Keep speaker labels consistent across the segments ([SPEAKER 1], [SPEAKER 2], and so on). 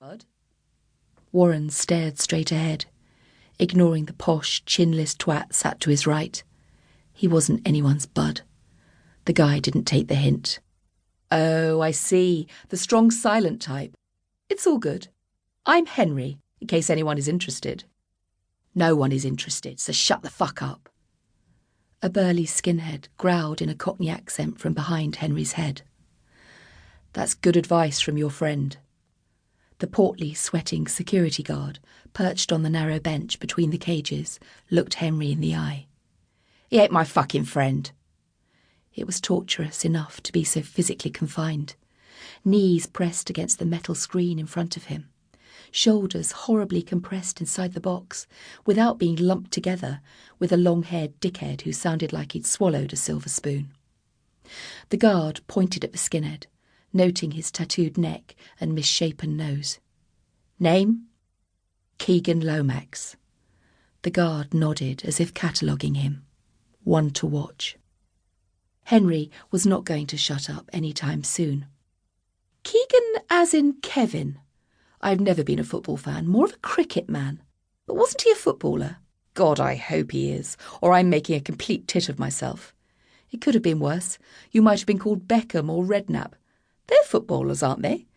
[SPEAKER 1] bud? Warren stared straight ahead, ignoring the posh, chinless twat sat to his right. He wasn't anyone's bud. The guy didn't take the hint. Oh, I see. The strong silent type. It's all good. I'm Henry, in case anyone is interested. No one is interested, so shut the fuck up. A burly skinhead growled in a Cockney accent from behind Henry's head. That's good advice from your friend. The portly, sweating security guard, perched on the narrow bench between the cages, looked Henry in the eye. He ain't my fucking friend. It was torturous enough to be so physically confined. Knees pressed against the metal screen in front of him. Shoulders horribly compressed inside the box, without being lumped together with a long-haired dickhead who sounded like he'd swallowed a silver spoon. The guard pointed at the skinhead, noting his tattooed neck and misshapen nose. Name? Keegan Lomax. The guard nodded as if cataloguing him. One to watch. Henry was not going to shut up any time soon. Keegan as in Kevin. I've never been a football fan, more of a cricket man. But wasn't he a footballer? God, I hope he is, or I'm making a complete tit of myself. It could have been worse. You might have been called Beckham or Redknapp. They're footballers, aren't they?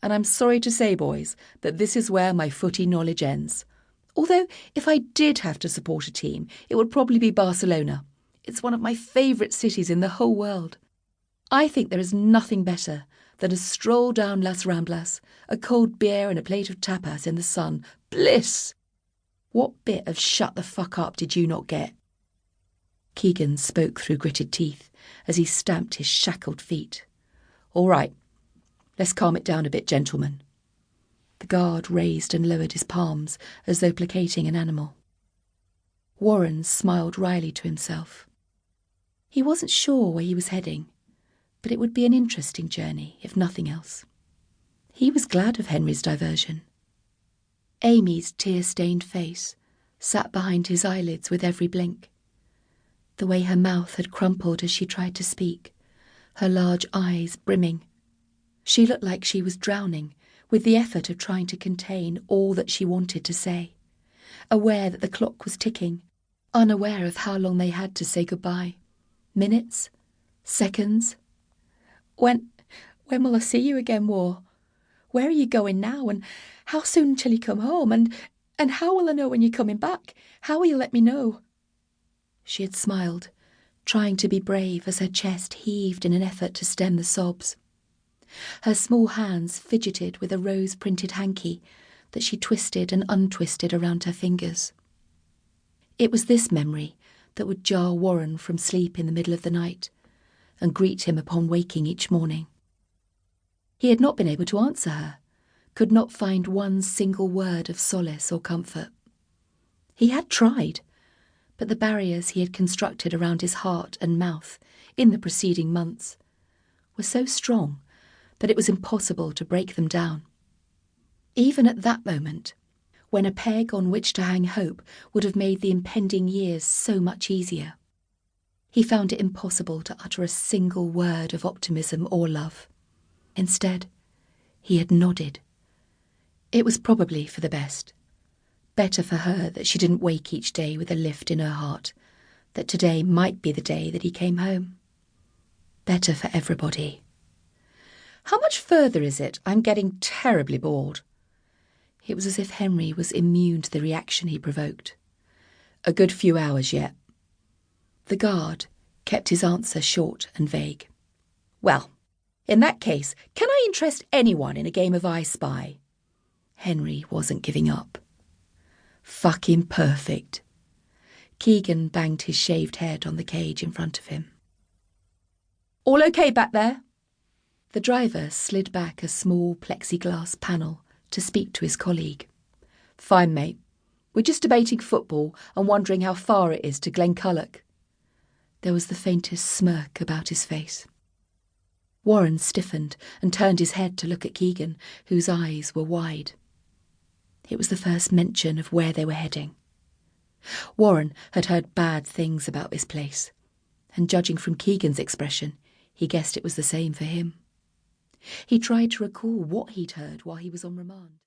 [SPEAKER 1] And I'm sorry to say, boys, that this is where my footy knowledge ends. Although, if I did have to support a team, it would probably be Barcelona. It's one of my favourite cities in the whole world. I think there is nothing better than a stroll down Las Ramblas, a cold beer and a plate of tapas in the sun. Bliss! What bit of shut the fuck up did you not get? Keegan spoke through gritted teeth as he stamped his shackled feet. All right, let's calm it down a bit, gentlemen. The guard raised and lowered his palms as though placating an animal. Warren smiled wryly to himself. He wasn't sure where he was heading, but it would be an interesting journey, if nothing else. He was glad of Henry's diversion. Amy's tear-stained face sat behind his eyelids with every blink. The way her mouth had crumpled as she tried to speak, her large eyes brimming. She looked like she was drowning, with the effort of trying to contain all that she wanted to say, aware that the clock was ticking, unaware of how long they had to say goodbye. Minutes? Seconds? When will I see you again, War? Where are you going now, and how soon till you come home, and how will I know when you're coming back? How will you let me know? She had smiled, trying to be brave as her chest heaved in an effort to stem the sobs. Her small hands fidgeted with a rose-printed hanky that she twisted and untwisted around her fingers. It was this memory that would jar Warren from sleep in the middle of the night and greet him upon waking each morning. He had not been able to answer her, could not find one single word of solace or comfort. He had tried, but the barriers he had constructed around his heart and mouth in the preceding months were so strong that it was impossible to break them down. Even at that moment, when a peg on which to hang hope would have made the impending years so much easier, he found it impossible to utter a single word of optimism or love. Instead, he had nodded. It was probably for the best. Better for her that she didn't wake each day with a lift in her heart, that today might be the day that he came home. Better for everybody. How much further is it? I'm getting terribly bored. It was as if Henry was immune to the reaction he provoked. A good few hours yet. The guard kept his answer short and vague. Well, in that case, can I interest anyone in a game of I Spy? Henry wasn't giving up. Fucking perfect. Keegan banged his shaved head on the cage in front of him. All okay back there? The driver slid back a small plexiglass panel to speak to his colleague. Fine, mate. We're just debating football and wondering how far it is to Glenculloch. There was the faintest smirk about his face. Warren stiffened and turned his head to look at Keegan, whose eyes were wide. It was the first mention of where they were heading. Warren had heard bad things about this place, and judging from Keegan's expression, he guessed it was the same for him. He tried to recall what he'd heard while he was on remand.